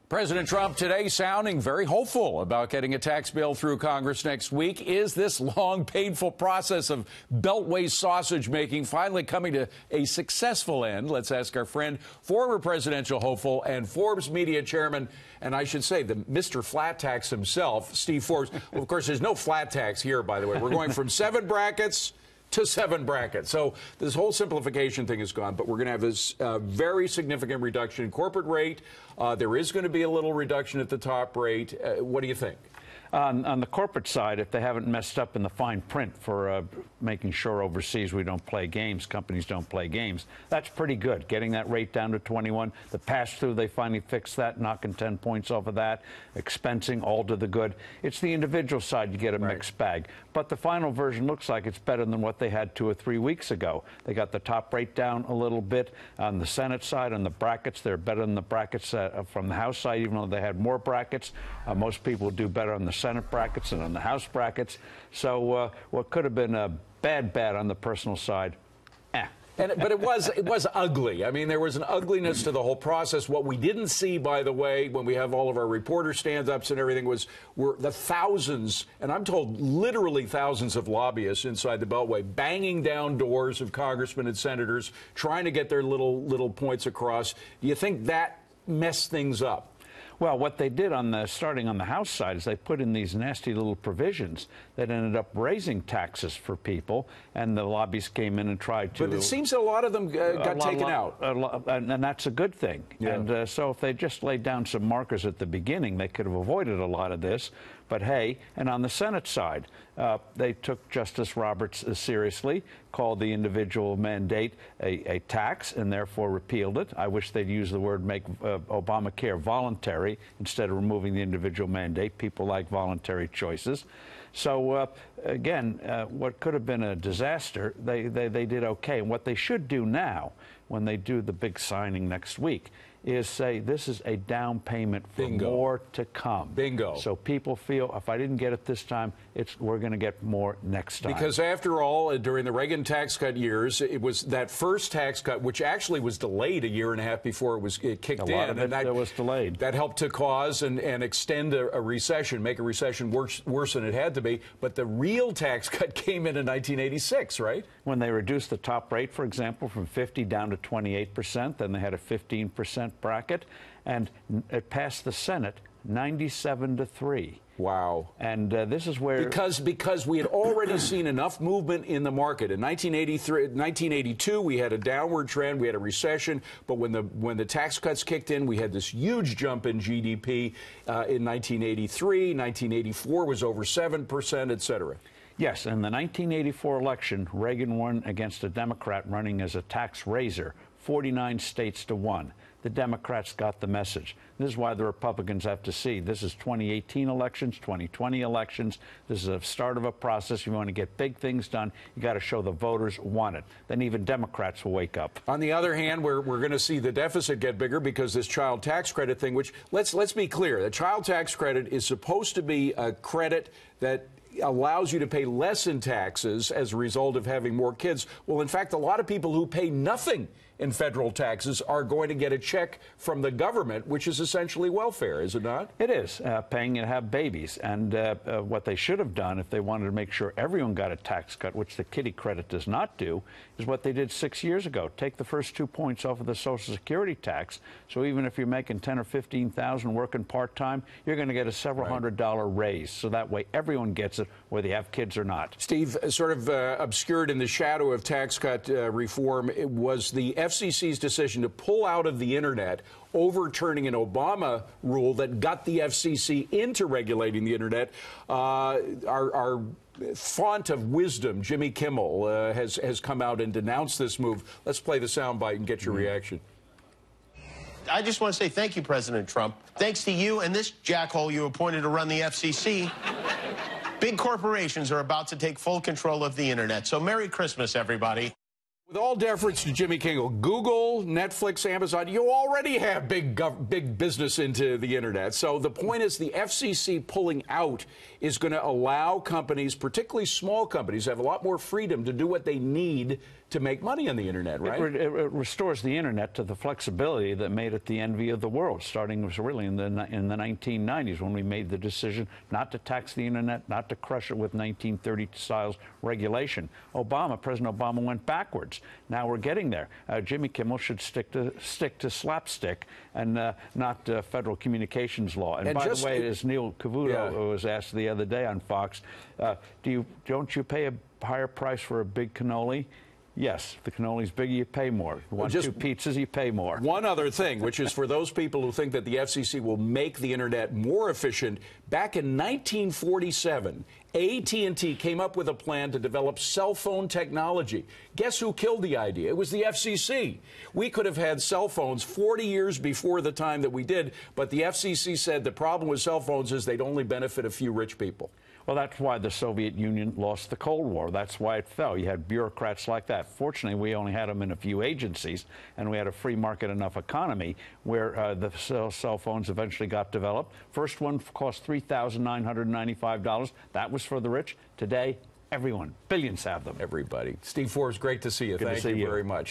President Trump today sounding very hopeful about getting a tax bill through Congress next week. Is this long, painful process of Beltway sausage making finally coming to a successful end? Let's ask our friend, former presidential hopeful and Forbes media chairman, and I should say the Mr. Flat Tax himself, Steve Forbes. Well, of course, there's no flat tax here, by the way. We're going from 7 brackets to 7 brackets. So this whole simplification thing is gone, but we're going to have this very significant reduction in corporate rate. There is going to be a little reduction at the top rate. What do you think? On the corporate side, if they haven't messed up in the fine print for making sure overseas we don't play games, companies don't play games, that's pretty good. Getting that rate down to 21. The pass-through, they finally fixed that, knocking 10 points off of that. Expensing, all to the good. It's the individual side you get a mixed bag. But the final version looks like it's better than what they had 2 or 3 weeks ago. They got the top rate down a little bit. On the Senate side, on the brackets, they're better than the brackets from the House side, even though they had more brackets. Most people do better on the Senate brackets and on the House brackets. So what could have been a bad on the personal side, But it was ugly. I mean, there was an ugliness to the whole process. What we didn't see, by the way, when we have all of our reporter stand-ups and everything, were the thousands, and I'm told literally thousands of lobbyists inside the Beltway banging down doors of congressmen and senators trying to get their little points across. Do you think that messed things up? Well, what they did starting on the House side is they put in these nasty little provisions that ended up raising taxes for people, and the lobbyists came in and tried to. But it seems that a lot of them got taken out. And that's a good thing. Yeah. And so if they just laid down some markers at the beginning, they could have avoided a lot of this. But hey, and on the Senate side, they took Justice Roberts seriously, called the individual mandate a tax, and therefore repealed it. I wish they'd use the word make Obamacare voluntary instead of removing the individual mandate. People like voluntary choices. So, again, what could have been a disaster, they did okay. And what they should do now, when they do the big signing next week, is say this is a down payment for more to come. Bingo. So people feel, if I didn't get it this time, we're going to get more next time. Because after all, during the Reagan tax cut years, it was that first tax cut, which actually was delayed a year and a half before it kicked in. A lot of it was delayed. That helped to cause and extend a recession, make a recession worse than it had to be. But the real tax cut came in 1986, right? When they reduced the top rate, for example, from 50 down to 28%, then they had a 15% bracket, and it passed the Senate 97-3. Wow. And this is where... Because we had already seen enough movement in the market. In 1982, we had a downward trend. We had a recession. But when the tax cuts kicked in, we had this huge jump in GDP in 1983. 1984 was over 7%, et cetera. Yes, in the 1984 election, Reagan won against a Democrat running as a tax raiser, 49 states to 1. The Democrats got the message. This is why the Republicans have to see. This is 2018 elections, 2020 elections. This is a start of a process. If you want to get big things done, you got to show the voters want it. Then even Democrats will wake up. On the other hand, we're going to see the deficit get bigger because this child tax credit thing, which let's be clear, the child tax credit is supposed to be a credit that allows you to pay less in taxes as a result of having more kids. Well, in fact, a lot of people who pay nothing in federal taxes are going to get a check from the government, which is essentially welfare, is it not? It is, paying to have babies. And what they should have done if they wanted to make sure everyone got a tax cut, which the kiddie credit does not do, is what they did 6 years ago. Take the first 2 points off of the Social Security tax. So even if you're making $10,000 or $15,000 working part-time, you're going to get a several $100 raise. So that way everyone gets it, whether you have kids or not. Steve, sort of obscured in the shadow of tax cut reform, it was the FCC's decision to pull out of the Internet, overturning an Obama rule that got the FCC into regulating the Internet. Our font of wisdom, Jimmy Kimmel, has come out and denounced this move. Let's play the soundbite and get your reaction. I just want to say thank you, President Trump. Thanks to you and this jackhole you appointed to run the FCC, big corporations are about to take full control of the Internet. So Merry Christmas, everybody. With all deference to Jimmy Kimmel, Google, Netflix, Amazon, you already have big business into the Internet. So the point is the FCC pulling out is going to allow companies, particularly small companies, have a lot more freedom to do what they need to make money on the internet, right? It restores the internet to the flexibility that made it the envy of the world, starting really in the 1990s when we made the decision not to tax the internet, not to crush it with 1930 styles regulation. President Obama went backwards. Now we're getting there. Jimmy Kimmel should stick to slapstick and not federal communications law. And by the way, as Neil Cavuto was asked the other day on Fox, don't you pay a higher price for a big cannoli? Yes, if the cannoli's bigger, you pay more. You want 2 pizzas, you pay more. One other thing, which is for those people who think that the FCC will make the internet more efficient, back in 1947, AT&T came up with a plan to develop cell phone technology. Guess who killed the idea? It was the FCC. We could have had cell phones 40 years before the time that we did, but the FCC said the problem with cell phones is they'd only benefit a few rich people. Well, that's why the Soviet Union lost the Cold War. That's why it fell. You had bureaucrats like that. Fortunately, we only had them in a few agencies, and we had a free market enough economy where the cell phones eventually got developed. First one cost $3,995. That was for the rich. Today, everyone, billions have them. Everybody. Steve Forbes, great to see you. Good Thank you very much.